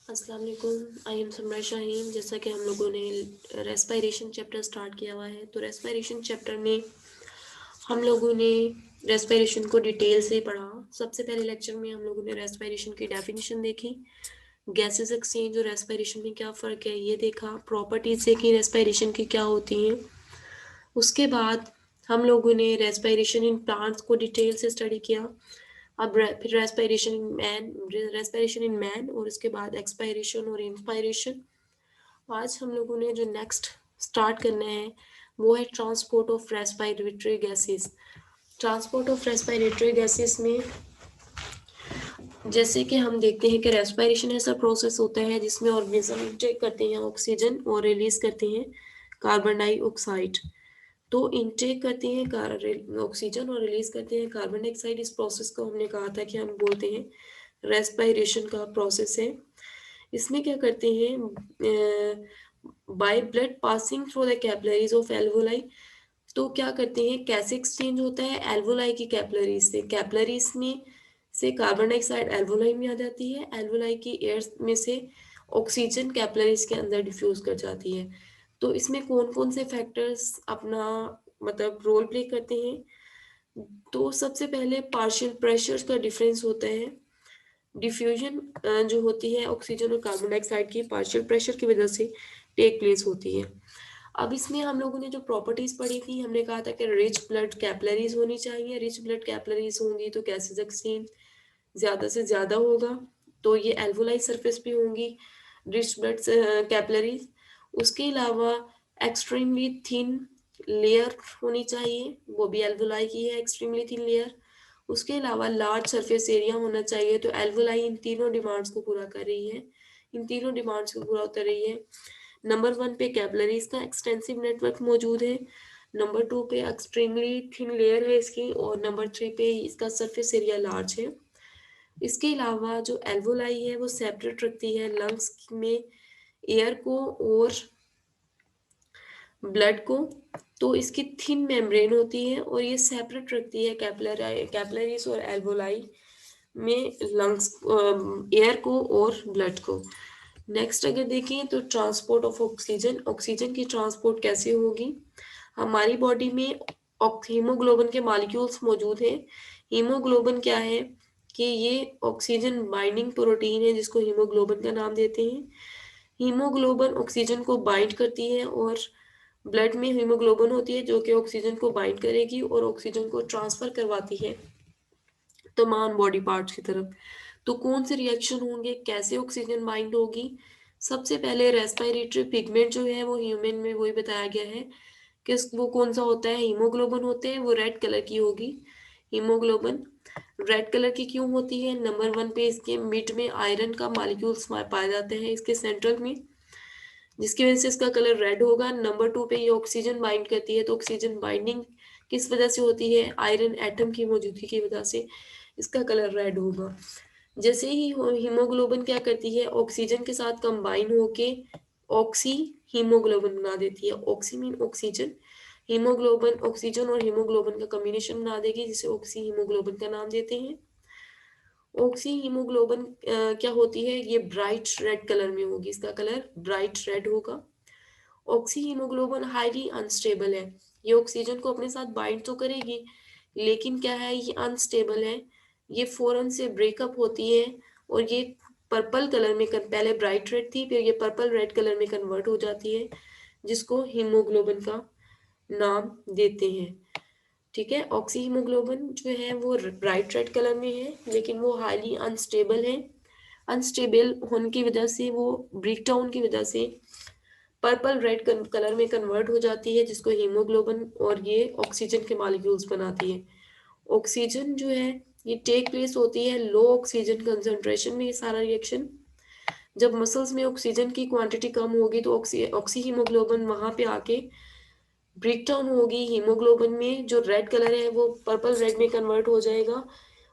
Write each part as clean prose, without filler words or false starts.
अस्सलाम वालेकुम। I am Samra Shaheen. जैसा कि हम लोगों ने रेस्पिरेशन चैप्टर स्टार्ट किया हुआ है, तो रेस्पिरेशन चैप्टर में हम लोगों ने रेस्पिरेशन को डिटेल से पढ़ा। सबसे पहले लेक्चर में हम लोगों ने रेस्पिरेशन की डेफिनेशन देखी, गैसेस एक्सचेंज और रेस्पिरेशन में क्या फ़र्क है ये देखा, प्रॉपर्टीज देखी रेस्पिरेशन की क्या होती हैं। उसके बाद हम लोगों ने रेस्पिरेशन इन प्लांट्स को डिटेल से स्टडी किया। अब फिर रेस्पिरेशन इन मैन और उसके बाद एक्सपायरेशन और इंस्पायरेशन। आज हम लोगों ने जो नेक्स्ट स्टार्ट करना है वो है transport of respiratory gases. Transport of respiratory gases में जैसे कि हम देखते हैं कि रेस्पिरेशन ऐसा प्रोसेस होता है जिसमें ऑर्गेनिज्म इनटेक करते हैं ऑक्सीजन और रिलीज करते हैं कार्बन डाइऑक्साइड। तो इनटेक करते हैं ऑक्सीजन और रिलीज करते हैं कार्बन डाइऑक्साइड। इस प्रोसेस को हमने कहा था कि हम बोलते हैं रेस्पिरेशन का प्रोसेस है। इसमें क्या करते हैं, by blood passing through the capillaries of alveoli. तो क्या करते हैं, कैसे एक्सचेंज होता है एल्वोलाई की कैपिलरीज से। कैपिलरीज में से कार्बन डाइऑक्साइड एल्वोलाई में आ जाती है, एल्वोलाई की एयर में से ऑक्सीजन कैपिलरीज के अंदर डिफ्यूज कर जाती है। तो इसमें कौन कौन से फैक्टर्स अपना मतलब रोल प्ले करते हैं। तो सबसे पहले पार्शियल प्रेशर्स का डिफरेंस होता है। डिफ्यूजन जो होती है ऑक्सीजन और कार्बन डाइऑक्साइड की पार्शियल प्रेशर की वजह से टेक प्लेस होती है। अब इसमें हम लोगों ने जो प्रॉपर्टीज पढ़ी थी, हमने कहा था कि रिच ब्लड कैपिलरीज होनी चाहिए। रिच ब्लड कैपिलरीज होंगी तो गैसेस एक्सचेंज ज़्यादा से ज़्यादा होगा। तो ये एल्वोलाई सरफेस पे होंगी रिच ब्लड कैपिलरीज। उसके अलावा एक्सट्रीमली थिन लेयर होनी चाहिए, वो भी एल्वोलाई की है एक्सट्रीमली थिन लेयर। उसके अलावा लार्ज सरफेस एरिया होना चाहिए। तो एल्वोलाई इन तीनों डिमांड्स को पूरा कर रही है, इन तीनों डिमांड्स को पूरा कर रही है। नंबर 1 पे कैपिलरीज का एक्सटेंसिव नेटवर्क मौजूद है, नंबर 2 पे एक्सट्रीमली थिन लेयर है इसकी, और नंबर 3 पे इसका सरफेस एरिया लार्ज है। इसके अलावा जो एल्वोलाई है वो सेपरेट रखती है लंग्स में एयर को और ब्लड को। तो इसकी थिन मेम्ब्रेन होती है और ये सेपरेट रखती है कैपिलरीज और एल्वोलाई में लंग्स एयर को और ब्लड को। नेक्स्ट अगर देखें तो ट्रांसपोर्ट ऑफ ऑक्सीजन, ऑक्सीजन की ट्रांसपोर्ट कैसे होगी। हमारी बॉडी में हीमोग्लोबिन के मॉलिक्यूल्स मौजूद हैं। हीमोग्लोबिन क्या है कि ये ऑक्सीजन बाइंडिंग प्रोटीन है जिसको हीमोग्लोबिन का नाम देते हैं। हीमोग्लोबिन ऑक्सीजन को बाइंड करती है और ब्लड में हीमोग्लोबिन होती है जो कि ऑक्सीजन को बाइंड करेगी और ऑक्सीजन को ट्रांसफर करवाती है तमाम बॉडी पार्ट्स की तरफ। तो कौन से रिएक्शन होंगे, कैसे ऑक्सीजन बाइंड होगी। सबसे पहले रेस्पिरेटरी पिगमेंट जो है वो ह्यूमन में वही बताया गया है कि वो कौन सा होता है, हीमोग्लोबिन होते हैं, वो रेड कलर की होगी। हीमोग्लोबिन रेड कलर की क्यों होती है, नंबर 1 पे इसके मिड में आयरन का मॉलिक्यूल्स पाए जाते हैं इसके सेंट्रल में, जिसकी वजह से इसका कलर रेड होगा। नंबर 2 पे ये ऑक्सीजन बाइंड करती है, तो ऑक्सीजन बाइंडिंग किस वजह से होती है, आयरन एटम की मौजूदगी की वजह से इसका कलर रेड होगा। जैसे ही हीमोग्लोबिन क्या करती है, ऑक्सीजन के साथ कंबाइन होके ऑक्सी हीमोग्लोबिन बना देती है। Oxy mean oxygen, haemoglobin oxygen और हीमोग्लोबिन का कॉम्बिनेशन बना देगी जिसे ऑक्सी हीमोग्लोबिन का नाम देते हैं। ऑक्सी हीमोग्लोबिन क्या होती है, ये ब्राइट रेड कलर में होगी, इसका कलर ब्राइट रेड होगा। ऑक्सी हीमोग्लोबिन हाईली अनस्टेबल है, ये ऑक्सीजन को अपने साथ बाइंड तो करेगी लेकिन क्या है, ये अनस्टेबल है, ये फौरन से ब्रेकअप होती है और ये पर्पल कलर में पहले ब्राइट रेड थी फिर ये पर्पल रेड कलर में कन्वर्ट हो जाती है जिसको हीमोग्लोबिन का नाम देते हैं। ठीक है, ऑक्सी हीमोग्लोबिन जो है वो ब्राइट रेड कलर में है लेकिन वो हाईली अनस्टेबल है। अनस्टेबल होने की वजह से वो ब्रेक डाउन की वजह से पर्पल रेड कलर में कन्वर्ट हो जाती है जिसको हीमोग्लोबिन और ये ऑक्सीजन के मॉलिक्यूल्स बनाती है। ऑक्सीजन जो है ये टेक प्लेस होती है लो ऑक्सीजन कंसंट्रेशन में, ये सारा रिएक्शन। जब मसल्स में ऑक्सीजन की क्वांटिटी कम होगी तो ऑक्सी हीमोग्लोबिन वहां पे आके ब्रेक डाउन होगी, हीमोग्लोबिन में जो रेड कलर है वो पर्पल रेड में कन्वर्ट हो जाएगा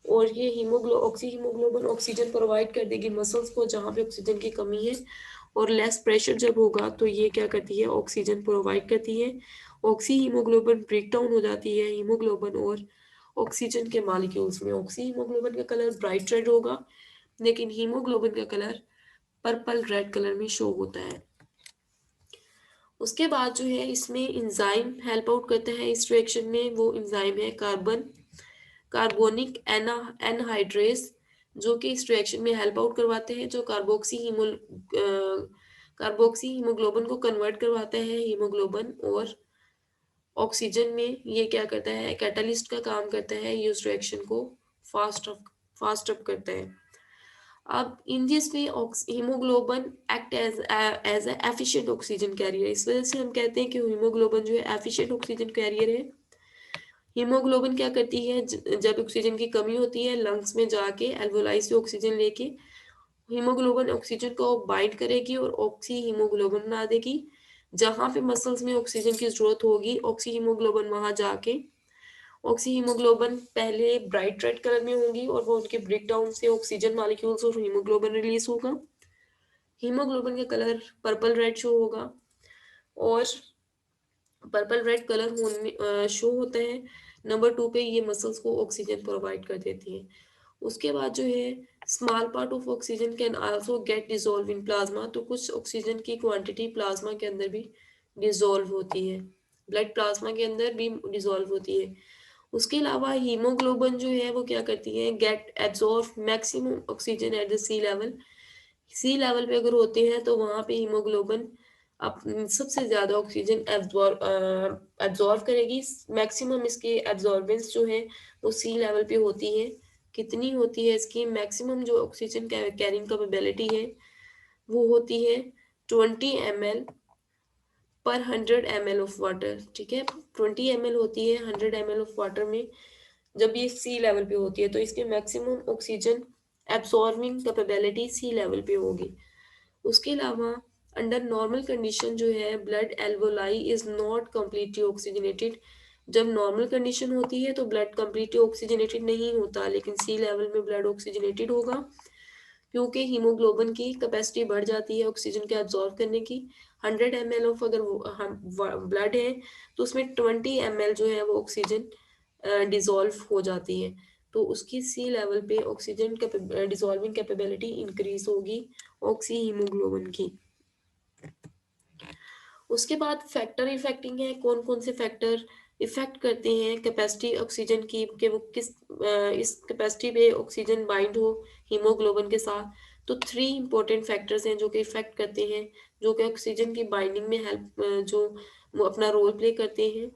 और ये ऑक्सी हीमोग्लोबिन ऑक्सीजन प्रोवाइड कर देगी मसल्स को जहाँ पे ऑक्सीजन की कमी है। और लेस प्रेशर जब होगा तो ये क्या करती है, ऑक्सीजन प्रोवाइड करती है। ऑक्सी हीमोग्लोबिन ब्रेक डाउन हो जाती है हीमोग्लोबिन और ऑक्सीजन के मॉलिक्यूल्स में। ऑक्सी हीमोग्लोबिन का कलर ब्राइट रेड होगा लेकिन हीमोग्लोबिन का कलर पर्पल रेड कलर में शो होता है। उसके बाद जो है इसमें इंजाइम हेल्प आउट करता है इस रिएक्शन में, वो इंजाइम है कार्बोनिक एनहाइड्रेस, जो कि इस रिएक्शन में हेल्प आउट करवाते हैं, जो कार्बोक्सी हीमोग्लोबिन को कन्वर्ट करवाता है हीमोग्लोबिन और ऑक्सीजन में। ये क्या करता है, कैटालिस्ट का काम करता है, ये उस रिएक्शन को फास्ट अप करता है। अब in this way haemoglobin act as a efficient oxygen carrier, इस वजह से हम कहते हैं कि हीमोग्लोबिन जो है एफिशिएंट ऑक्सीजन कैरियर है। हीमोग्लोबिन क्या करती है, जब ऑक्सीजन की कमी होती है लंग्स में जाके एल्वोलाई से ऑक्सीजन लेके हीमोग्लोबिन ऑक्सीजन को बाइंड करेगी और ऑक्सी हीमोग्लोबिन बना देगी। जहां पे मसल्स में ऑक्सीजन की जरूरत होगी ऑक्सी हीमोग्लोबिन वहां जाके ऑक्सी हीमोग्लोबिन पहले ब्राइट रेड कलर में होंगी और वो उनके ब्रेक डाउन से ऑक्सीजन मॉलिक्यूल्स और हीमोग्लोबिन रिलीज होगा। हीमोग्लोबिन का कलर पर्पल रेड शो होगा और पर्पल रेड कलर होने शो होता है। नंबर 2 पे ये मसल्स को ऑक्सीजन प्रोवाइड कर देती है। उसके बाद जो है small part of oxygen can also get dissolve in plasma, तो कुछ ऑक्सीजन की क्वांटिटी प्लाज्मा के अंदर भी डिसॉल्व होती है, ब्लड प्लाज्मा के अंदर भी डिसॉल्व होती है। उसके अलावा हीमोग्लोबिन जो है वो क्या करती है, get absorb maximum oxygen at the sea level. Sea level पे अगर होते हैं तो वहां पे हीमोग्लोबिन अप सबसे ज़्यादा ऑक्सीजन एब्जॉर्व करेगी। मैक्सिमम इसकी एब्जॉर्बेंस जो है वो सी लेवल पे होती है। कितनी होती है इसकी मैक्सिमम जो ऑक्सीजन कैरिंग कैपेबिलिटी है वो होती है 20 ml पर 100 ml ऑफ वाटर, ठीक है। 20 ml होती है 100 ml ऑफ वाटर में, जब ये सी लेवल पे होती है तो इसके मैक्सिमम ऑक्सीजन एब्सॉर्बिंग कैपेबिलिटी सी लेवल पे होगी। उसके अलावा अंडर नॉर्मल कंडीशन जो है blood alveoli is not completely oxygenated. जब नॉर्मल कंडीशन होती है तो ब्लड कम्प्लीटली ऑक्सीजनेटेड नहीं होता, लेकिन सी लेवल में ब्लड ऑक्सीजनेटेड होगा क्योंकि हीमोग्लोबिन की कैपेसिटी बढ़ जाती है ऑक्सीजन के एब्जॉर्ब करने की। 100 ml ऑफ अगर ब्लड है तो उसमें 20 ml जो है वो ऑक्सीजन डिसॉल्व हो जाती है, तो उसकी सी लेवल पे ऑक्सीजन डिसॉल्विंग कैपेबिलिटी इंक्रीज होगी ऑक्सी हीमोग्लोबिन की। उसके बाद फैक्टर इफेक्टिंग है, कौन कौन से फैक्टर इफेक्ट करते हैं कैपेसिटी ऑक्सीजन की, कि वो इस कैपेसिटी पे ऑक्सीजन बाइंड हो हीमोग्लोबिन के साथ। तो 3 इंपॉर्टेंट फैक्टर्स हैं जो कि इफेक्ट करते हैं, जो कि ऑक्सीजन की बाइंडिंग में हेल्प जो वो अपना रोल प्ले करते हैं।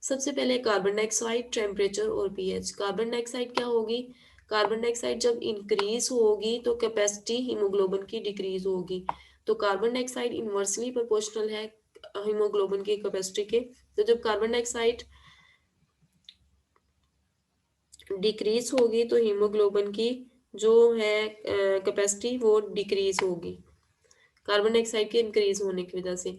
सबसे पहले कार्बन डाइऑक्साइड, टेम्परेचर और पीएच। कार्बन डाइऑक्साइड क्या होगी, कार्बन डाइऑक्साइड जब इंक्रीज होगी तो कैपेसिटी हीमोग्लोबिन की डिक्रीज होगी। तो कार्बन डाइऑक्साइड इनवर्सली प्रोपोर्शनल है हीमोग्लोबिन की कैपेसिटी के। तो जब कार्बन डाइऑक्साइड डिक्रीज होगी तो हीमोग्लोबिन की जो है कैपेसिटी वो डिक्रीज होगी कार्बन डाइऑक्साइड के इंक्रीज होने की वजह से।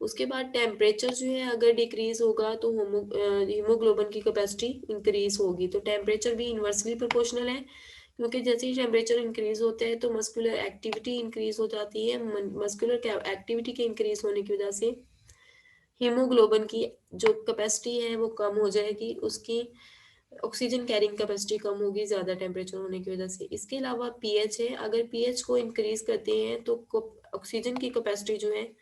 उसके बाद टेम्परेचर जो है अगर डिक्रीज होगा तो हीमोग्लोबिन की कैपेसिटी इंक्रीज होगी। तो टेम्परेचर भी इन्वर्सली प्रोपोर्शनल है, क्योंकि जैसे ही टेम्परेचर इंक्रीज होता है तो मस्कुलर एक्टिविटी इंक्रीज हो जाती है। मस्कुलर एक्टिविटी के इंक्रीज होने की वजह से हीमोग्लोबिन की जो कैपेसिटी है वो कम हो जाएगी, उसकी ऑक्सीजन कैरिंग कैपेसिटी कम होगी ज़्यादा टेम्परेचर होने की वजह से। इसके अलावा पीएच है, अगर पीएच को इंक्रीज करते हैं तो ऑक्सीजन की कैपेसिटी जो है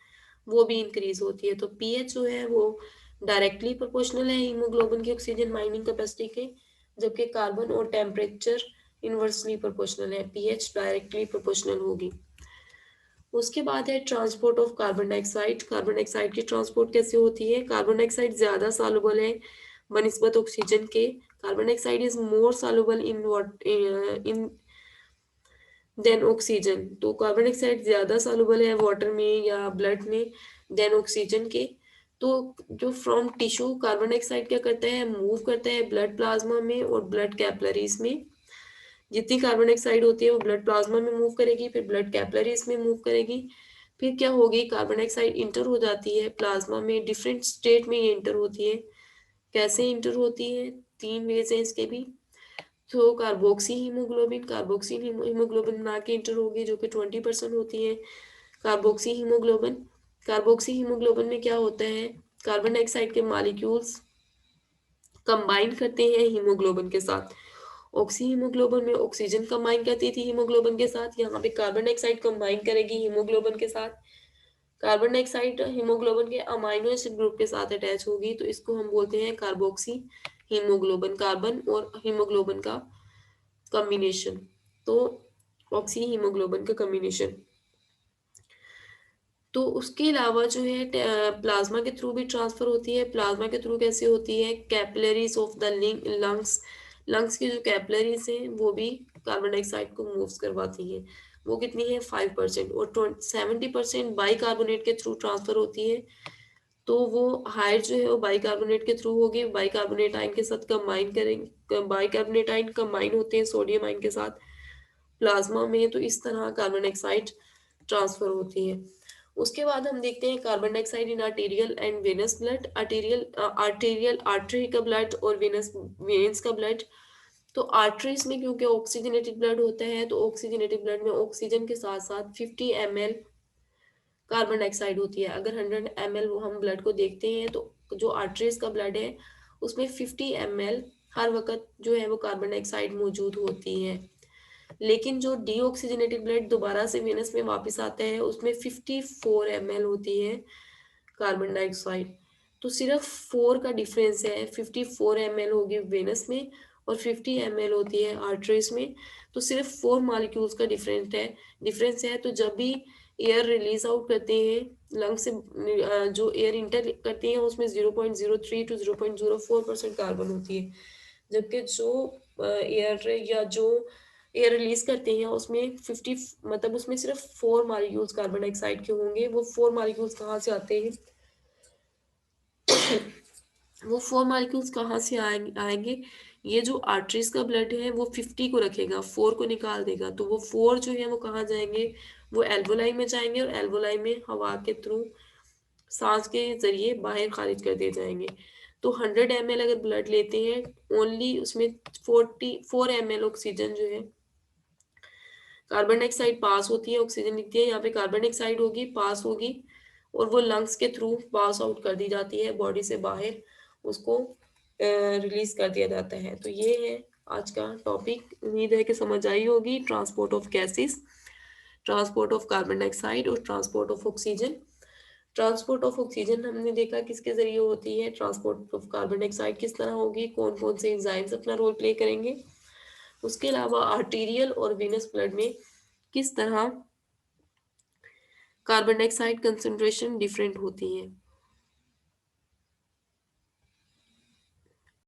वो भी इंक्रीज होती है। तो पीएच जो है वो डायरेक्टली प्रोपोर्शनल है हीमोग्लोबिन की ऑक्सीजन बाइंडिंग कैपेसिटी के, जबकि कार्बन और टेम्परेचर इनवर्सली प्रोपोर्शनल है, पीएच डायरेक्टली प्रोपोर्शनल होगी। उसके बाद है transport of carbon dioxide. Carbon dioxide की ट्रांसपोर्ट कैसे होती है, कार्बन डाइऑक्साइड ज़्यादा सॉल्युबल है बनिस्बत ऑक्सीजन के। Carbon dioxide is more soluble in then oxygen. तो कार्बन डाइऑक्साइड ज़्यादा सॉल्युबल है वाटर में या ब्लड में देन ऑक्सीजन के। तो जो फ्रॉम टिश्यू कार्बन डाइऑक्साइड क्या करता है, मूव करता है ब्लड प्लाज्मा में और ब्लड कैपिलरीज में। जितनी कार्बन डाइऑक्साइड होती है वो ब्लड प्लाज्मा में मूव करेगी, फिर ब्लड कैपिलरीज में मूव करेगी। फिर क्या होगी, कार्बन डाइऑक्साइड इंटर हो जाती है प्लाज्मा में, डिफरेंट स्टेट में ये इंटर होती है। कैसे इंटर होती है, 3 वेज हैं इसके भी। तो कार्बोक्सी हीमोग्लोबिन बना के इंटर होगी जो कि 20% होती है कार्बोक्सी हीमोग्लोबिन। कार्बोक्सी हीमोग्लोबिन में क्या होता है, कार्बन डाइऑक्साइड के मॉलिक्यूल्स कंबाइन करते हैं हीमोग्लोबिन के साथ ऑक्सी हीमोग्लोबिन में ऑक्सीजन कंबाइन करती थी हीमोग्लोबिन के साथ, यहाँ पे कार्बन डाइऑक्साइड कंबाइन करेगी हीमोग्लोबिन के साथ। कार्बन डाइऑक्साइड हीमोग्लोबिन के अमाइनो एसिड ग्रुप के साथ अटैच होगी, तो इसको हम बोलते हैं कार्बोक्सी हीमोग्लोबिन, कार्बन और हीमोग्लोबिन का कॉम्बिनेशन। तो ऑक्सी हीमोग्लोबिन का कॉम्बिनेशन। तो उसके अलावा जो है प्लाज्मा के थ्रू भी ट्रांसफर होती है। प्लाज्मा के थ्रू कैसे होती है? Capillaries of the lungs, lungs की जो कैपिलरीज हैं वो भी कार्बन डाइऑक्साइड को मूव्स करवाती हैं। वो कितनी है? 5%। और 70% बाइकार्बोनेट के थ्रू ट्रांसफर होती है। तो वो हाइट जो है वो बाइकार्बोनेट के थ्रू होगी। बाइकार्बोनेट आयन के साथ कंबाइन करेंगे, बाइकार्बोनेट आयन कंबाइन होते हैं सोडियम आयन के साथ प्लाज्मा में, तो इस तरह कार्बन डाइऑक्साइड ट्रांसफर होती है। उसके बाद हम देखते हैं carbon dioxide in arterial end venous blood. Arterial artery का ब्लड और वेन्स का ब्लड। तो आर्टरीज में क्योंकि ऑक्सीजनेटेड ब्लड होता है, तो ऑक्सीजनेटेड ब्लड में ऑक्सीजन के साथ साथ 50 ml कार्बन डाइऑक्साइड होती है। अगर 100 ml वो हम ब्लड को देखते हैं, तो जो आर्टरीज का ब्लड है उसमें 50 ml हर वक्त जो है वो कार्बन डाइऑक्साइड मौजूद होती है। लेकिन जो डीऑक्सीजनेटेड ब्लड दोबारा से वेनस में वापस आता है, उसमें 54 ml होती है कार्बन डाइऑक्साइड। तो सिर्फ 4 का डिफरेंस है, 54 ml होगी वेनस में और 50 ml होती है आर्टरीज में। तो सिर्फ 4 मॉलिक्यूल्स का डिफरेंस है। तो जब भी एयर रिलीज आउट करते हैं लंग से, जो एयर इंटर करते हैं उसमें 0.03 टू 0.04% कार्बन होती है। जबकि जो एयर या जो एयर रिलीज करते हैं उसमें 50, मतलब उसमें सिर्फ 4 मॉलिक्यूल्स कार्बन डाइऑक्साइड के होंगे। वो 4 मॉलिक्यूल्स कहाँ से आते हैं? वो 4 मॉलिक्यूल्स कहाँ से आएंगे? ये जो आर्टरीज का ब्लड है वो 50 को रखेगा, 4 को निकाल देगा, तो वो 4 जो है वो कहाँ जाएंगे? वो एल्वोलाई में जाएंगे और एल्वोलाई में हवा के थ्रू, सांस के जरिए बाहर खारिज कर दिए जाएंगे। तो 100 ml अगर ब्लड लेते हैं, ओनली उसमें 4 ml ऑक्सीजन जो है, कार्बन डाइऑक्साइड पास होती है, ऑक्सीजन लिखती है, यहाँ पे कार्बन डाइऑक्साइड होगी, पास होगी और वो लंग्स के थ्रू पास आउट कर दी जाती है बॉडी से बाहर, उसको रिलीज कर दिया जाता है। तो ये है आज का टॉपिक। उम्मीद है कि समझ आई होगी। Transport of gases, transport of carbon dioxide और transport of oxygen. Transport of oxygen हमने देखा किसके जरिए होती है, ट्रांसपोर्ट ऑफ कार्बन डाइऑक्साइड किस तरह होगी, कौन कौन से एंजाइम्स अपना रोल प्ले करेंगे। उसके अलावा आर्टीरियल और वेनस ब्लड में किस तरह कार्बन डाइऑक्साइड कंसंट्रेशन डिफरेंट होती है।